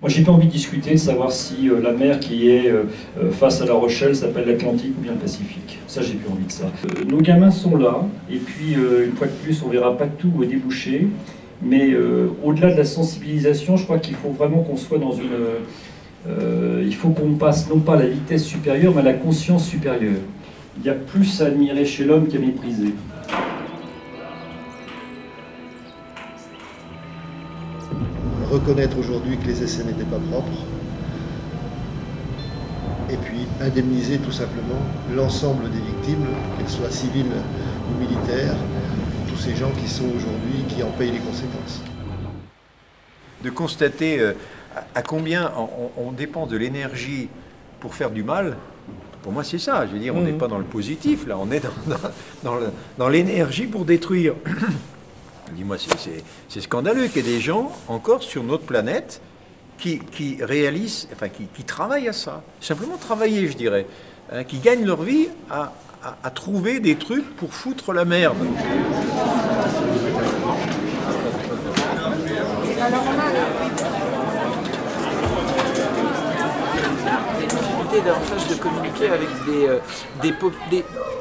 Moi, j'ai pas envie de discuter, de savoir si la mer qui est face à La Rochelle s'appelle l'Atlantique ou bien le Pacifique. Ça, j'ai plus envie de ça. Nos gamins sont là, et puis, une fois de plus, on verra pas tout déboucher. Mais au-delà de la sensibilisation, je crois qu'il faut vraiment qu'on soit dans une... il faut qu'on passe non pas à la vitesse supérieure, mais à la conscience supérieure. Il y a plus à admirer chez l'homme qu'à mépriser. Reconnaître aujourd'hui que les essais n'étaient pas propres, et puis indemniser tout simplement l'ensemble des victimes, qu'elles soient civiles ou militaires, tous ces gens qui sont aujourd'hui, qui en payent les conséquences. De constater à combien on dépense de l'énergie pour faire du mal, pour moi c'est ça, je veux dire, on n'est pas dans le positif, là, on est dans l'énergie pour détruire. Dis-moi, c'est scandaleux qu'il y ait des gens, encore sur notre planète, qui réalisent, enfin qui travaillent à ça. Simplement travailler, je dirais. Hein, qui gagnent leur vie à trouver des trucs pour foutre la merde. Davantage de communiquer avec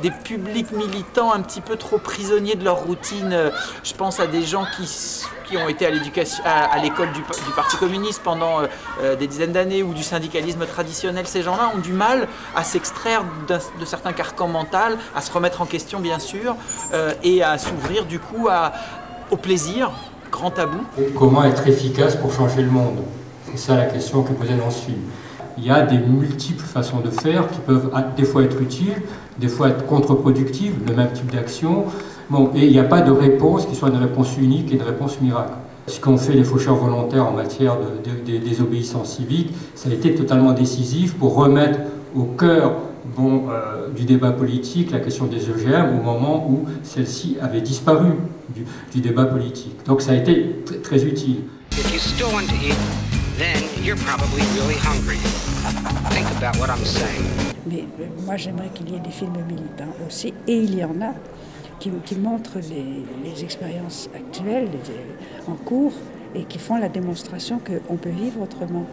des publics militants un petit peu trop prisonniers de leur routine. Je pense à des gens qui ont été à l'école du Parti communiste pendant des dizaines d'années ou du syndicalisme traditionnel. Ces gens-là ont du mal à s'extraire de certains carcans mentaux, à se remettre en question bien sûr, et à s'ouvrir du coup au plaisir, grand tabou. Comment être efficace pour changer le monde? C'est ça la question que posait dans ce film. Il y a des multiples façons de faire qui peuvent des fois être utiles, des fois être contre-productives, le même type d'action. Bon, et il n'y a pas de réponse qui soit une réponse unique et une réponse miracle. Ce qu'ont fait les faucheurs volontaires en matière de désobéissance civique, ça a été totalement décisif pour remettre au cœur du débat politique la question des OGM au moment où celle-ci avait disparu du débat politique. Donc ça a été très utile. Then you're probably really hungry. Think about what I'm saying. Mais moi j'aimerais qu'il y ait des films militants aussi, et il y en a qui montrent les expériences actuelles en cours et qui font la démonstration qu'on peut vivre autrement.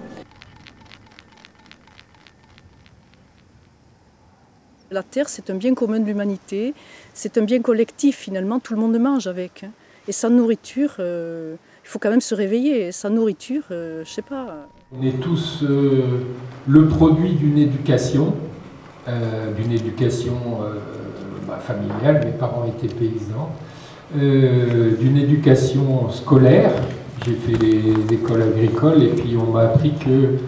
La terre, c'est un bien commun de l'humanité, c'est un bien collectif finalement, tout le monde mange avec. Et sans nourriture, il faut quand même se réveiller. Sans nourriture, je sais pas. On est tous le produit d'une éducation familiale, mes parents étaient paysans, d'une éducation scolaire. J'ai fait les écoles agricoles et puis on m'a appris que,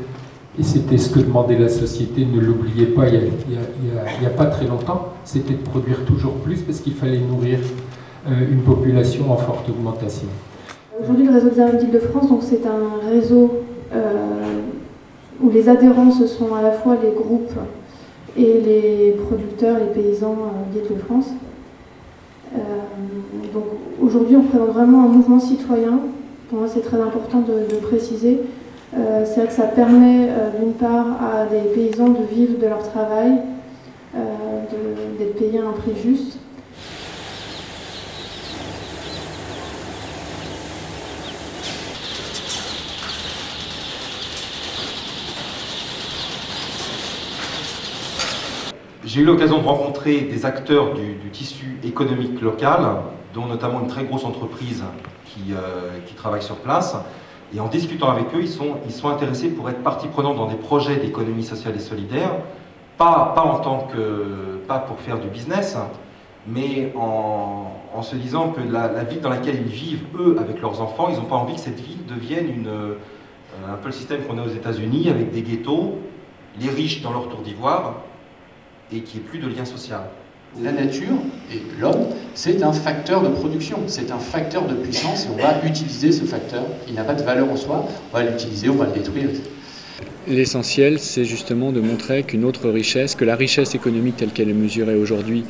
et c'était ce que demandait la société, ne l'oubliez pas, il n'y a pas très longtemps, c'était de produire toujours plus parce qu'il fallait nourrir une population en forte augmentation. Aujourd'hui, le réseau des Aires d'Île-de-France, c'est un réseau où les adhérents, ce sont à la fois les groupes et les producteurs, les paysans d'Île-de-France. Donc aujourd'hui, on présente vraiment un mouvement citoyen. Pour moi, c'est très important de préciser. C'est vrai que ça permet d'une part à des paysans de vivre de leur travail, d'être payés à un prix juste. J'ai eu l'occasion de rencontrer des acteurs du tissu économique local, dont notamment une très grosse entreprise qui travaille sur place. Et en discutant avec eux, ils sont intéressés pour être partie prenante dans des projets d'économie sociale et solidaire, pas pour faire du business, mais en se disant que la ville dans laquelle ils vivent, eux, avec leurs enfants, ils n'ont pas envie que cette ville devienne un peu le système qu'on a aux États-Unis, avec des ghettos, les riches dans leur tour d'ivoire, et qu'il n'y ait plus de lien social. La nature et l'homme, c'est un facteur de production, c'est un facteur de puissance et on va utiliser ce facteur. Il n'a pas de valeur en soi, on va l'utiliser, on va le détruire. L'essentiel, c'est justement de montrer qu'une autre richesse, que la richesse économique telle qu'elle est mesurée aujourd'hui,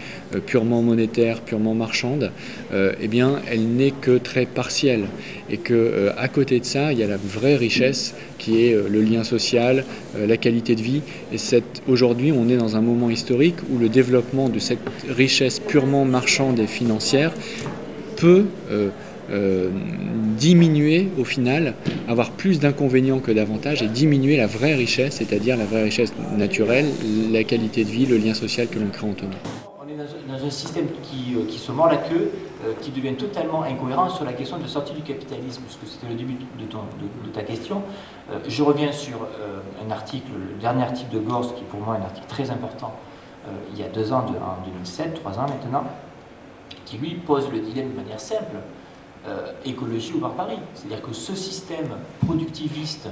purement monétaire, purement marchande, eh bien, elle n'est que très partielle. Et qu'à côté de ça, il y a la vraie richesse qui est le lien social, la qualité de vie. Et aujourd'hui, on est dans un moment historique où le développement de cette richesse purement marchande et financière peut diminuer au final, avoir plus d'inconvénients que d'avantages et diminuer la vraie richesse, c'est-à-dire la vraie richesse naturelle, la qualité de vie, le lien social que l'on crée en commun. On est dans un système qui se mord la queue, qui devient totalement incohérent sur la question de sortie du capitalisme, puisque c'était le début de ta question. Je reviens sur un article, le dernier article de Gorz, qui pour moi est un article très important, il y a 2 ans, en 2007, 3 ans maintenant, qui lui pose le dilemme de manière simple, écologie ou barbarie. C'est-à-dire que ce système productiviste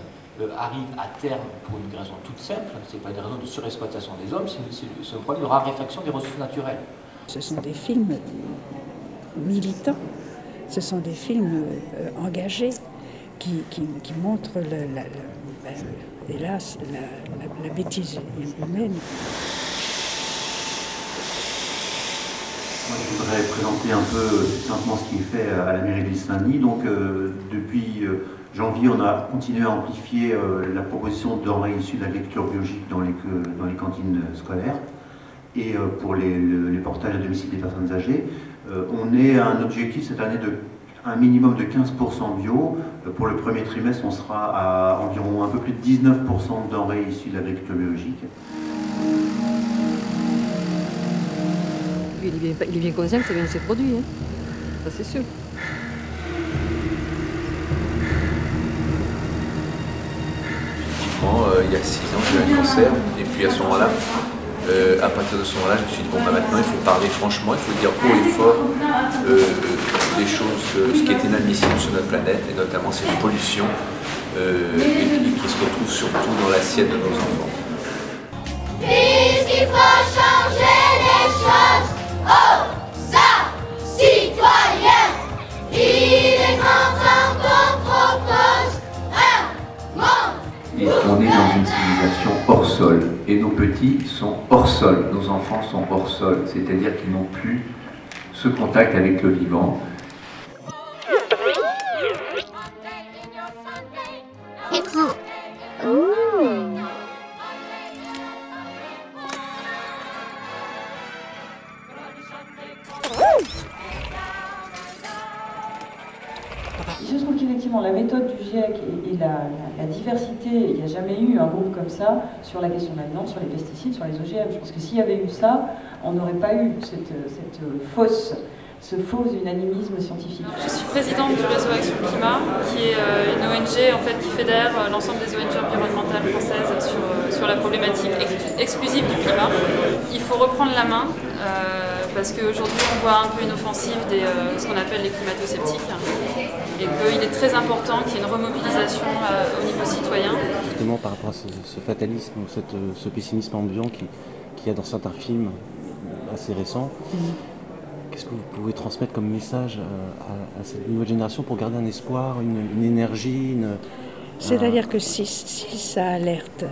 arrive à terme pour une raison toute simple, ce n'est pas une raison de surexploitation des hommes, c'est un problème de raréfaction des ressources naturelles. Ce sont des films militants, ce sont des films engagés qui montrent, hélas, la bêtise humaine. Moi, je voudrais présenter un peu succinctement ce qui est fait à la mairie de Saint-Denis. Donc, depuis janvier, on a continué à amplifier la proposition de denrées issues de l'agriculture biologique dans les cantines scolaires et pour les portages à domicile des personnes âgées. On est à un objectif cette année de un minimum de 15% bio. Pour le premier trimestre, on sera à environ un peu plus de 19% de denrées issues de l'agriculture biologique. Il est bien conscient que ça vient de ses produits, hein. Ça c'est sûr. Effectivement, il y a 6 ans, j'ai eu un cancer, et puis à ce moment-là, à partir de ce moment-là, je me suis dit, bon, bah, maintenant il faut parler franchement, il faut dire haut et fort des choses, ce qui est inadmissible sur notre planète, et notamment cette pollution, et qui se retrouve surtout dans l'assiette de nos enfants. Puisqu'il faut changer les choses aux citoyens, il est grand temps qu'on propose un monde. Et on est dans une civilisation hors sol, et nos petits sont hors sol, nos enfants sont hors sol, c'est-à-dire qu'ils n'ont plus ce contact avec le vivant. Écran. Je trouve qu'effectivement la méthode du GIEC et la diversité, il n'y a jamais eu un groupe comme ça sur la question de l'amiante, sur les pesticides, sur les OGM. Je pense que s'il y avait eu ça, on n'aurait pas eu ce faux unanimisme scientifique. Je suis présidente du réseau Action Climat, qui est une ONG en fait, qui fédère l'ensemble des ONG environnementales françaises sur la problématique exclusive du climat. Il faut reprendre la main parce qu'aujourd'hui on voit un peu une offensive de ce qu'on appelle les climato-sceptiques et qu'il est très important qu'il y ait une remobilisation au niveau citoyen. Justement par rapport à ce fatalisme, ce pessimisme ambiant qu'il y a dans certains films assez récents, qu'est-ce que vous pouvez transmettre comme message à cette nouvelle génération pour garder un espoir, une énergie C'est-à-dire que si ça alerte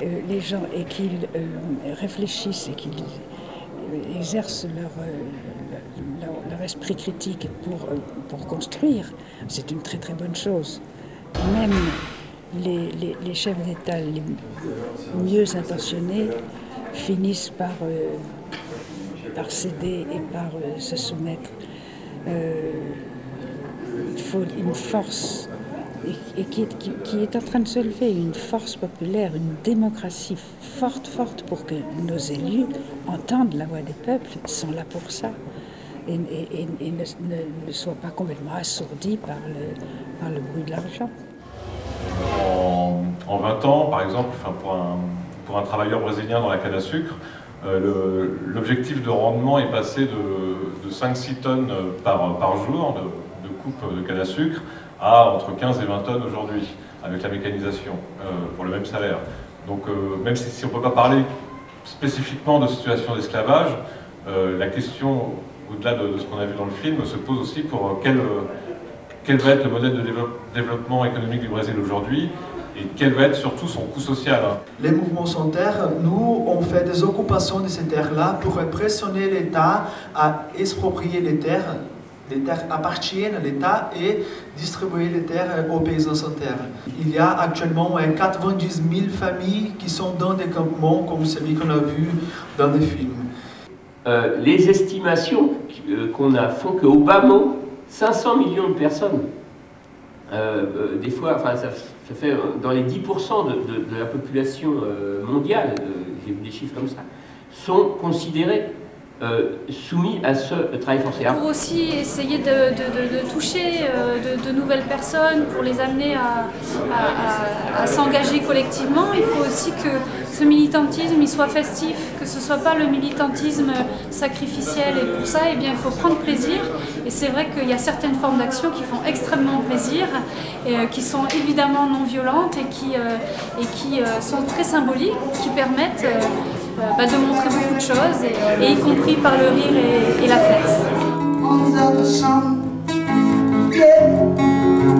les gens et qu'ils réfléchissent et qu'ils exercent leur esprit critique pour construire, c'est une très très bonne chose. Même les chefs d'État les mieux intentionnés finissent par céder et par se soumettre. Il faut une force et qui est en train de se lever, une force populaire, une démocratie forte pour que nos élus entendent la voix des peuples, ils sont là pour ça, et ne soient pas complètement assourdis par le bruit de l'argent. En 20 ans, par exemple, pour un travailleur brésilien dans la canne à sucre, l'objectif de rendement est passé de 5-6 tonnes par jour de coupe de canne à sucre à entre 15 et 20 tonnes aujourd'hui, avec la mécanisation, pour le même salaire. Donc même si on ne peut pas parler spécifiquement de situation d'esclavage, la question, au-delà de ce qu'on a vu dans le film, se pose aussi pour quel va être le modèle de développement économique du Brésil aujourd'hui, et quel va être surtout son coût social. Les mouvements sans terre, nous, on fait des occupations de ces terres-là pour pressionner l'État à exproprier les terres. Les terres appartiennent à l'État et distribuer les terres aux paysans sans terre. Il y a actuellement 90 000 familles qui sont dans des campements comme celui qu'on a vu dans les films. Les estimations qu'on a font qu'au bas mot, 500 millions de personnes, des fois, enfin, ça fait dans les 10% de la population mondiale, j'ai vu des chiffres comme ça, sont considérés soumis à ce travail forcé. Pour aussi essayer de toucher de nouvelles personnes, pour les amener à s'engager collectivement, il faut aussi que ce militantisme il soit festif, que ce ne soit pas le militantisme sacrificiel. Et pour ça, eh bien, il faut prendre plaisir. Et c'est vrai qu'il y a certaines formes d'action qui font extrêmement plaisir, et, qui sont évidemment non violentes et qui sont très symboliques, qui permettent de montrer beaucoup de choses, et y compris par le rire et la fête. Under the sun, yeah,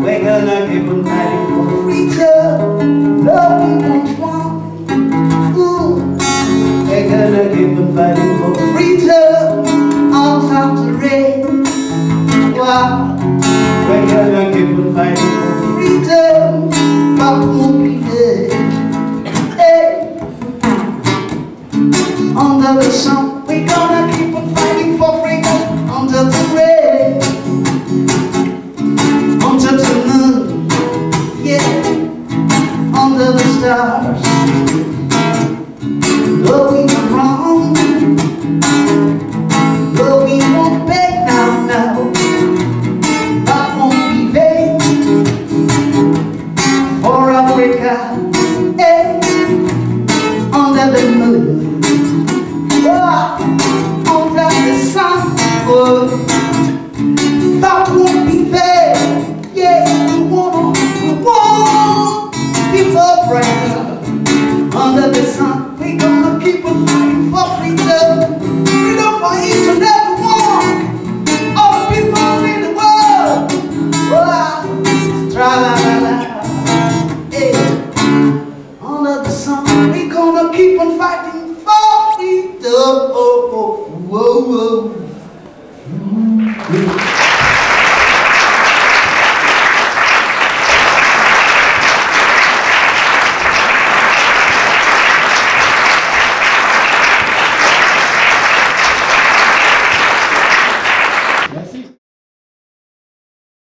we're gonna keep on fighting for freedom. No, we won't want. Ooh, we're gonna keep on fighting for freedom. All time to rain. Wow, we're gonna keep on fighting for freedom. But won't be dead. Hey. Under the sun, we're gonna keep on fighting for freedom. Under the rain, under the moon, yeah, under the stars. Though we were wrong, though we won't beg now, now, that won't be vain for Africa.